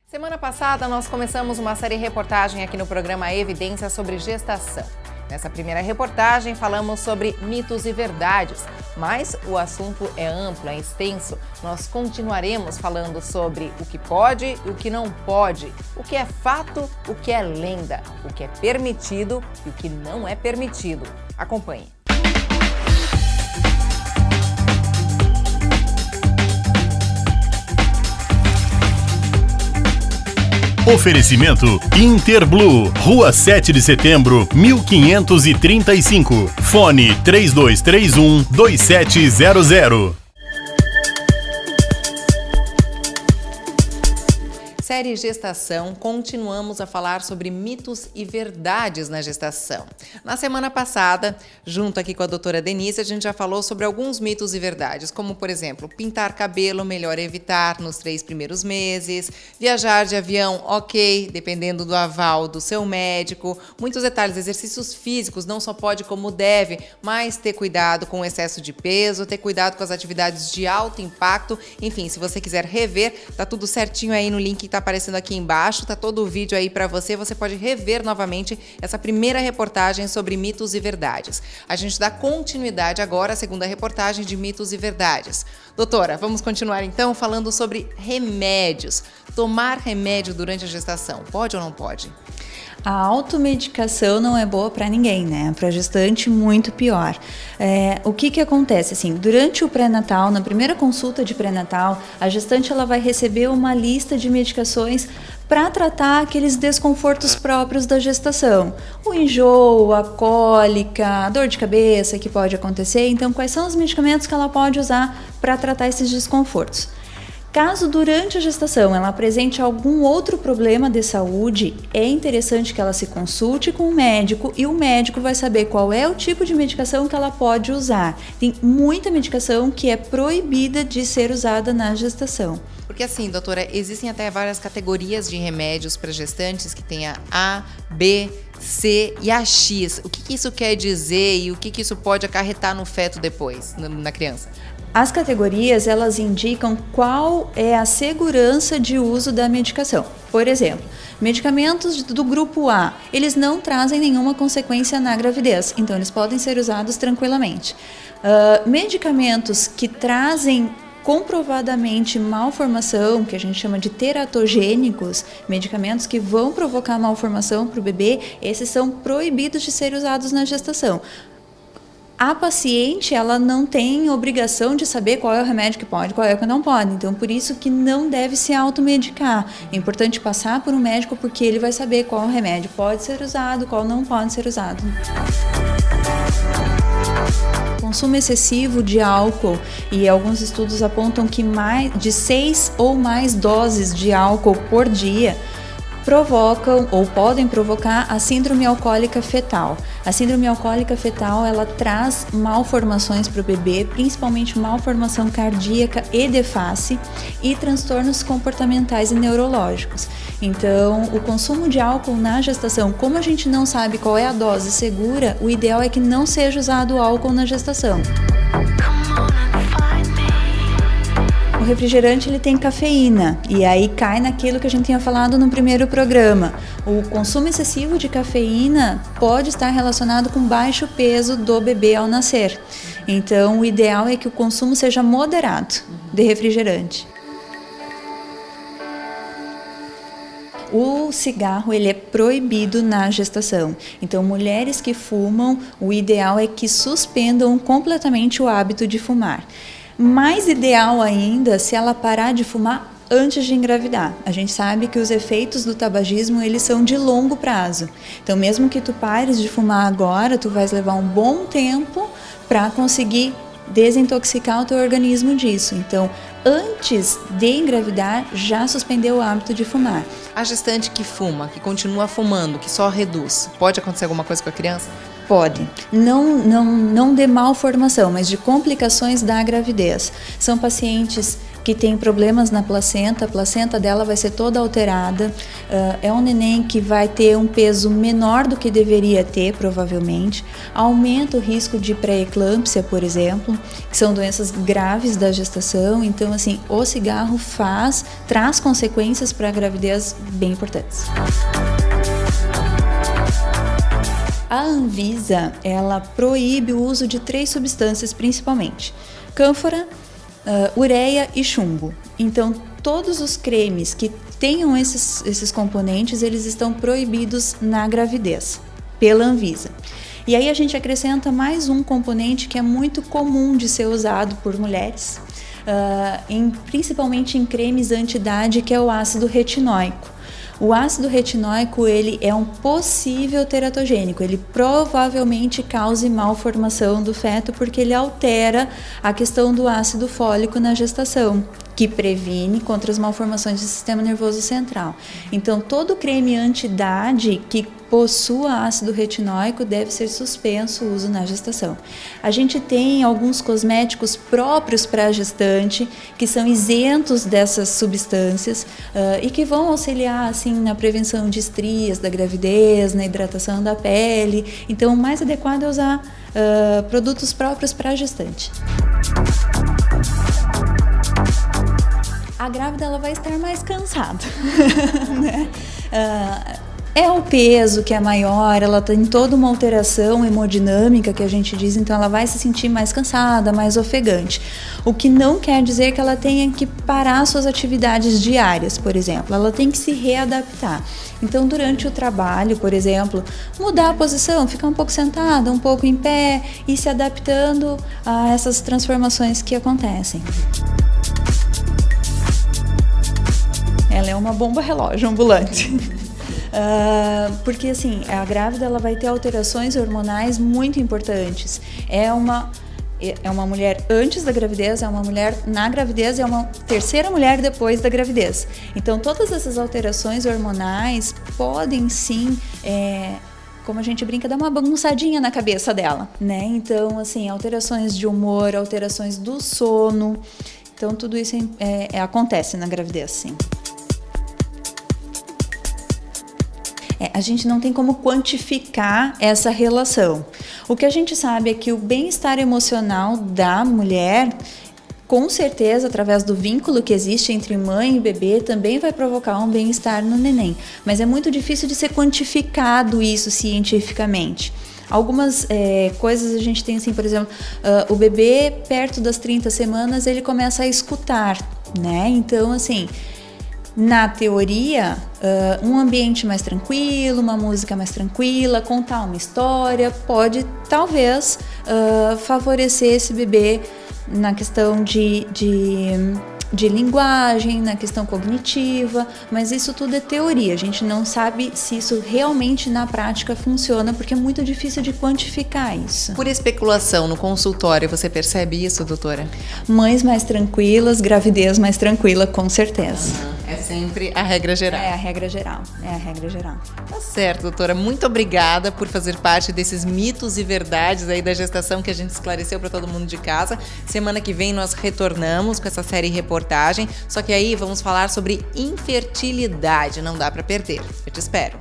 Semana passada, nós começamos uma série de reportagem aqui no programa Evidência sobre gestação. Nessa primeira reportagem, falamos sobre mitos e verdades, mas o assunto é amplo, é extenso. Nós continuaremos falando sobre o que pode e o que não pode, o que é fato, o que é lenda, o que é permitido e o que não é permitido. Acompanhe. Oferecimento Interblue, Rua 7 de Setembro, 1535. Fone 3231-2700. Série Gestação, continuamos a falar sobre mitos e verdades na gestação. Na semana passada, junto aqui com a doutora Denise, a gente já falou sobre alguns mitos e verdades, como, por exemplo, pintar cabelo melhor evitar nos 3 primeiros meses, viajar de avião, ok, dependendo do aval do seu médico, muitos detalhes, exercícios físicos, não só pode como deve, mas ter cuidado com o excesso de peso, ter cuidado com as atividades de alto impacto, enfim, se você quiser rever, tá tudo certinho aí no link que tá aparecendo aqui embaixo, tá todo o vídeo aí para você pode rever novamente essa primeira reportagem sobre mitos e verdades. A gente dá continuidade agora à segunda reportagem de mitos e verdades. Doutora, vamos continuar então falando sobre remédios. Tomar remédio durante a gestação, pode ou não pode? A automedicação não é boa para ninguém, né? Para gestante, muito pior. O que acontece? Assim, durante o pré-natal, na primeira consulta de pré-natal, a gestante ela vai receber uma lista de medicações para tratar aqueles desconfortos próprios da gestação. O enjoo, a cólica, a dor de cabeça que pode acontecer. Então, quais são os medicamentos que ela pode usar para tratar esses desconfortos? Caso durante a gestação ela apresente algum outro problema de saúde, é interessante que ela se consulte com o médico e o médico vai saber qual é o tipo de medicação que ela pode usar. Tem muita medicação que é proibida de ser usada na gestação. Porque assim, doutora, existem até várias categorias de remédios para gestantes que tem a, B, C e a X. O que isso quer dizer e o que isso pode acarretar no feto depois, na criança? As categorias, elas indicam qual é a segurança de uso da medicação. Por exemplo, medicamentos do grupo A, eles não trazem nenhuma consequência na gravidez, então eles podem ser usados tranquilamente. Medicamentos que trazem comprovadamente malformação, que a gente chama de teratogênicos, medicamentos que vão provocar malformação para o bebê, esses são proibidos de ser usados na gestação. A paciente, ela não tem obrigação de saber qual é o remédio que pode, qual é o que não pode. Então, por isso que não deve se automedicar. É importante passar por um médico porque ele vai saber qual remédio pode ser usado, qual não pode ser usado. Consumo excessivo de álcool, e alguns estudos apontam que mais de 6 ou mais doses de álcool por dia provocam ou podem provocar a síndrome alcoólica fetal. A síndrome alcoólica fetal, ela traz malformações para o bebê, principalmente malformação cardíaca e de face e transtornos comportamentais e neurológicos. Então, o consumo de álcool na gestação, como a gente não sabe qual é a dose segura, o ideal é que não seja usado álcool na gestação. O refrigerante ele tem cafeína e aí cai naquilo que a gente tinha falado no primeiro programa. O consumo excessivo de cafeína pode estar relacionado com baixo peso do bebê ao nascer. Então, o ideal é que o consumo seja moderado de refrigerante. O cigarro ele é proibido na gestação. Então, mulheres que fumam, o ideal é que suspendam completamente o hábito de fumar. Mais ideal ainda se ela parar de fumar antes de engravidar. A gente sabe que os efeitos do tabagismo eles são de longo prazo. Então, mesmo que tu pares de fumar agora, tu vais levar um bom tempo para conseguir desintoxicar o teu organismo disso. Então, antes de engravidar, já suspendeu o hábito de fumar. A gestante que fuma, que continua fumando, que só reduz, pode acontecer alguma coisa com a criança? Pode. Não de malformação, mas de complicações da gravidez. São pacientes que tem problemas na placenta, a placenta dela vai ser toda alterada, é um neném que vai ter um peso menor do que deveria ter, provavelmente, aumenta o risco de pré-eclâmpsia, por exemplo, que são doenças graves da gestação. Então, assim, o cigarro traz consequências para a gravidez bem importantes. A Anvisa, ela proíbe o uso de 3 substâncias principalmente: cânfora, ureia e chumbo. Então, todos os cremes que tenham esses componentes, eles estão proibidos na gravidez, pela Anvisa. E aí a gente acrescenta mais um componente que é muito comum de ser usado por mulheres, principalmente em cremes anti-idade, que é o ácido retinóico. O ácido retinóico, ele é um possível teratogênico, ele provavelmente cause malformação do feto porque ele altera a questão do ácido fólico na gestação, que previne contra as malformações do sistema nervoso central. Então, todo creme anti-idade que possua ácido retinóico deve ser suspenso o uso na gestação. A gente tem alguns cosméticos próprios para a gestante que são isentos dessas substâncias e que vão auxiliar assim na prevenção de estrias da gravidez, na hidratação da pele. Então, o mais adequado é usar produtos próprios para a gestante. A grávida, ela vai estar mais cansada, né? É o peso que é maior, ela tem toda uma alteração hemodinâmica que a gente diz, então ela vai se sentir mais cansada, mais ofegante. O que não quer dizer que ela tenha que parar suas atividades diárias, por exemplo. Ela tem que se readaptar. Então, durante o trabalho, por exemplo, mudar a posição, ficar um pouco sentada, um pouco em pé e se adaptando a essas transformações que acontecem. Ela é uma bomba relógio ambulante. Porque assim, a grávida, ela vai ter alterações hormonais muito importantes. É uma mulher antes da gravidez, é uma mulher na gravidez, é uma terceira mulher depois da gravidez. Então, todas essas alterações hormonais podem sim, como a gente brinca, dar uma bagunçadinha na cabeça dela, né? Então, assim, alterações de humor, alterações do sono. Então, tudo isso acontece na gravidez, sim. A gente não tem como quantificar essa relação. O que a gente sabe é que o bem-estar emocional da mulher, com certeza, através do vínculo que existe entre mãe e bebê, também vai provocar um bem-estar no neném. Mas é muito difícil de ser quantificado isso cientificamente. Algumas coisas a gente tem assim, por exemplo, o bebê perto das 30 semanas ele começa a escutar, né? Então, assim, na teoria, um ambiente mais tranquilo, uma música mais tranquila, contar uma história pode talvez favorecer esse bebê na questão de linguagem, na questão cognitiva, mas isso tudo é teoria. A gente não sabe se isso realmente na prática funciona, porque é muito difícil de quantificar isso. Por especulação, no consultório, você percebe isso, doutora? Mães mais tranquilas, gravidez mais tranquila, com certeza. É sempre a regra geral. É a regra geral, Tá certo, doutora. Muito obrigada por fazer parte desses mitos e verdades aí da gestação que a gente esclareceu para todo mundo de casa. Semana que vem nós retornamos com essa série reportagem, só que aí vamos falar sobre infertilidade. Não dá para perder. Eu te espero.